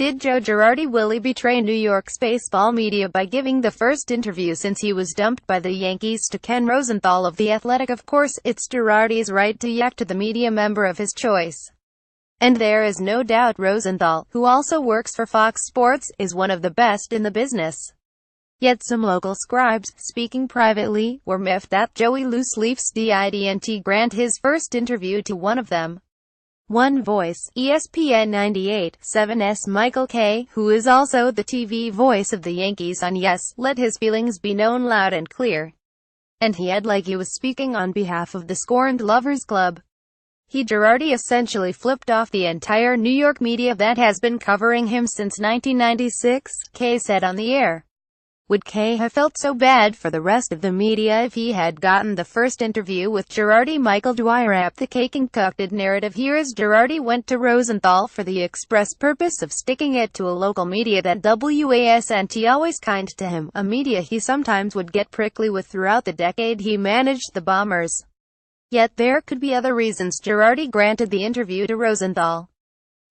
Did Joe Girardi Willie betray New York's baseball media by giving the first interview since he was dumped by the Yankees to Ken Rosenthal of The Athletic? Of course, it's Girardi's right to yak to the media member of his choice. And there is no doubt Rosenthal, who also works for Fox Sports, is one of the best in the business. Yet some local scribes, speaking privately, were miffed that Joey Loose Leafs didn't grant his first interview to one of them. One Voice, ESPN 98.7's Michael Kay, who is also the TV voice of the Yankees on Yes, let his feelings be known loud and clear. And he had like he was speaking on behalf of the scorned Lovers Club. Girardi essentially flipped off the entire New York media that has been covering him since 1996, Kay said on the air. Would Kay have felt so bad for the rest of the media if he had gotten the first interview with Girardi? Michael Dwyer up the Kay concocted narrative here as Girardi went to Rosenthal for the express purpose of sticking it to a local media that wasn't always kind to him, a media he sometimes would get prickly with throughout the decade he managed the Bombers. Yet there could be other reasons Girardi granted the interview to Rosenthal.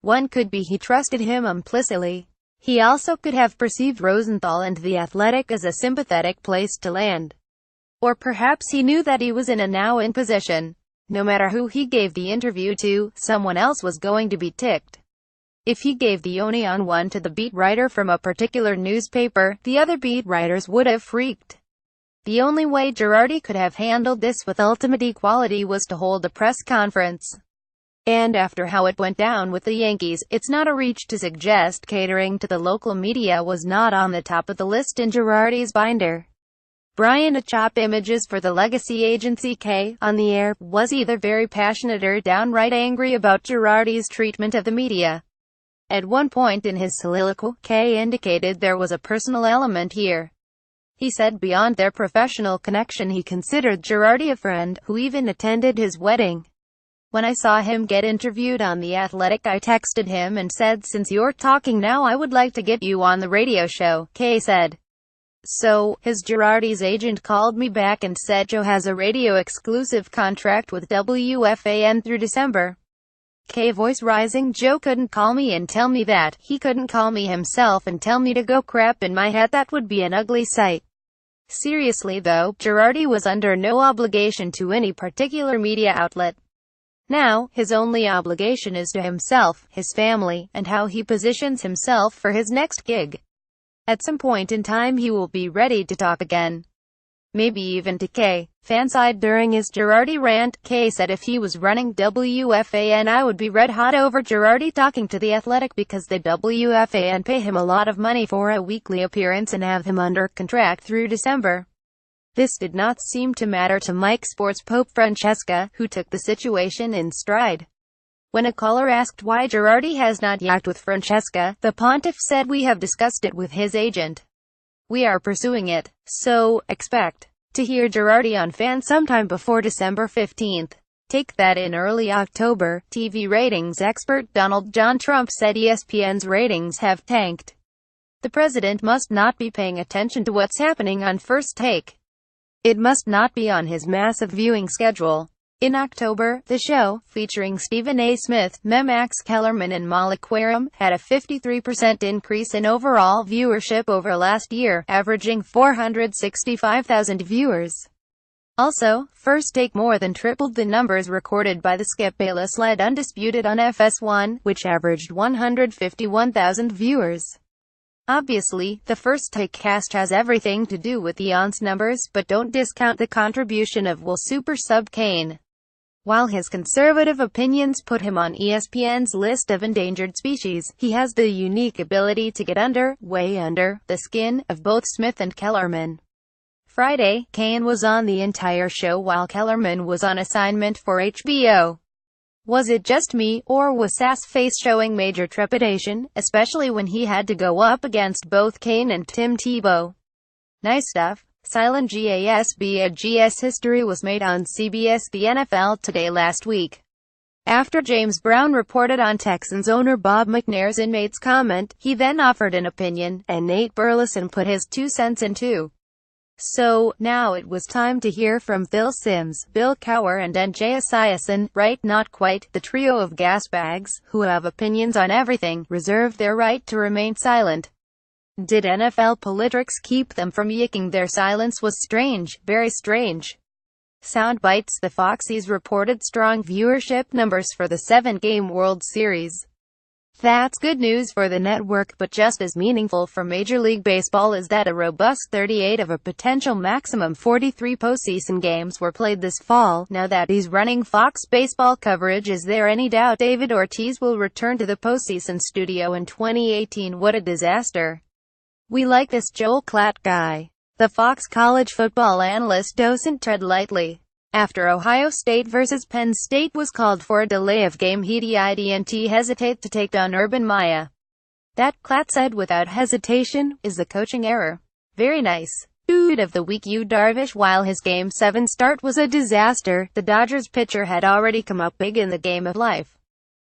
One could be he trusted him implicitly. He also could have perceived Rosenthal and The Athletic as a sympathetic place to land. Or perhaps he knew that he was in a now-in position. No matter who he gave the interview to, someone else was going to be ticked. If he gave the only on one to the beat writer from a particular newspaper, the other beat writers would have freaked. The only way Girardi could have handled this with ultimate equality was to hold a press conference. And after how it went down with the Yankees, it's not a reach to suggest catering to the local media was not on the top of the list in Girardi's binder. Brian Achop Images for the legacy agency Kay, on the air, was either very passionate or downright angry about Girardi's treatment of the media. At one point in his soliloquy, Kay indicated there was a personal element here. He said beyond their professional connection he considered Girardi a friend, who even attended his wedding. When I saw him get interviewed on The Athletic, I texted him and said, since you're talking now, I would like to get you on the radio show, Kay said. So, his Girardi's agent called me back and said Joe has a radio exclusive contract with WFAN through December. Kay voice rising. Joe couldn't call me and tell me that. He couldn't call me himself and tell me to go crap in my head. That would be an ugly sight. Seriously though, Girardi was under no obligation to any particular media outlet. Now, his only obligation is to himself, his family, and how he positions himself for his next gig. At some point in time he will be ready to talk again. Maybe even to Kay. Fanside during his Girardi rant, Kay said if he was running WFAN I would be red hot over Girardi talking to The Athletic because the WFAN pay him a lot of money for a weekly appearance and have him under contract through December. This did not seem to matter to Mike Sports Pope Francesca, who took the situation in stride. When a caller asked why Girardi has not yacked with Francesca, the pontiff said we have discussed it with his agent. We are pursuing it, so expect to hear Girardi on Fan sometime before December 15th. Take that in early October. TV ratings expert Donald John Trump said ESPN's ratings have tanked. The president must not be paying attention to what's happening on First Take. It must not be on his massive viewing schedule. In October, the show, featuring Stephen A. Smith, Max Kellerman and Molly Qerim, had a 53% increase in overall viewership over last year, averaging 465,000 viewers. Also, First Take more than tripled the numbers recorded by the Skip Bayless-led Undisputed on FS1, which averaged 151,000 viewers. Obviously, the First Take cast has everything to do with the aunt's numbers, but don't discount the contribution of Will Super Sub Kane. While his conservative opinions put him on ESPN's list of endangered species, he has the unique ability to get under, way under, the skin of both Smith and Kellerman. Friday, Kane was on the entire show while Kellerman was on assignment for HBO. Was it just me, or was Sass face showing major trepidation, especially when he had to go up against both Kane and Tim Tebow? Nice stuff. Silent GAS history was made on CBS The NFL Today last week. After James Brown reported on Texans owner Bob McNair's inmates comment, he then offered an opinion, and Nate Burleson put his 2 cents in too. So, now it was time to hear from Phil Simms, Bill Cowher and NJ Esiason, right? Not quite. The trio of gasbags, who have opinions on everything, reserve their right to remain silent. Did NFL politics keep them from yiking? Their silence was strange, very strange. Sound bites. The Foxies reported strong viewership numbers for the 7-game World Series. That's good news for the network, but just as meaningful for Major League Baseball is that a robust 38 of a potential maximum 43 postseason games were played this fall. Now that he's running Fox baseball coverage, is there any doubt David Ortiz will return to the postseason studio in 2018? What a disaster. We like this Joel Klatt guy. The Fox college football analyst doesn't tread lightly. After Ohio State vs. Penn State was called for a delay of game, he didn't hesitate to take down Urban Meyer. That, Klatt said without hesitation, is the coaching error. Very nice. Dude of the week. Yu Darvish. While his Game 7 start was a disaster, the Dodgers pitcher had already come up big in the game of life.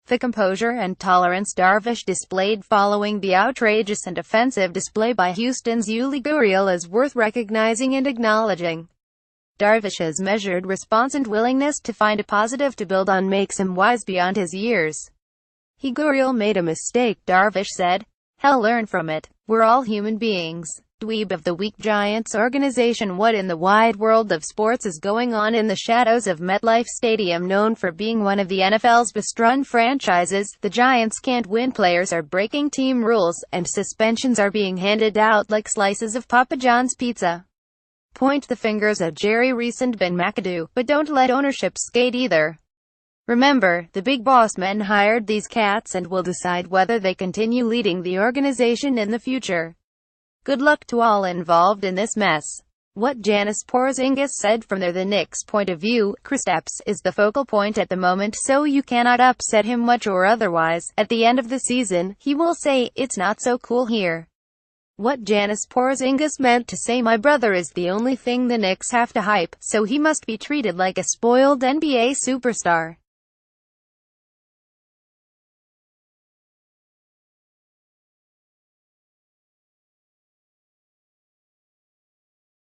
The composure and tolerance Darvish displayed following the outrageous and offensive display by Houston's Yuli Gurriel is worth recognizing and acknowledging. Darvish's measured response and willingness to find a positive to build on makes him wise beyond his years. Gurriel made a mistake, Darvish said. Hell, learn from it. We're all human beings. Dweeb of the week. Giants organization. What in the wide world of sports is going on in the shadows of MetLife Stadium? Known for being one of the NFL's best-run franchises, the Giants can't win. Players are breaking team rules, and suspensions are being handed out like slices of Papa John's pizza. Point the fingers at Jerry Reese and Ben McAdoo, but don't let ownership skate either. Remember, the big boss men hired these cats and will decide whether they continue leading the organization in the future. Good luck to all involved in this mess. What Janice Porzingis said from the Knicks' point of view, Kristaps is the focal point at the moment, so you cannot upset him much or otherwise. At the end of the season, he will say, it's not so cool here. What Janice Porzingis meant to say, my brother is the only thing the Knicks have to hype, so he must be treated like a spoiled NBA superstar.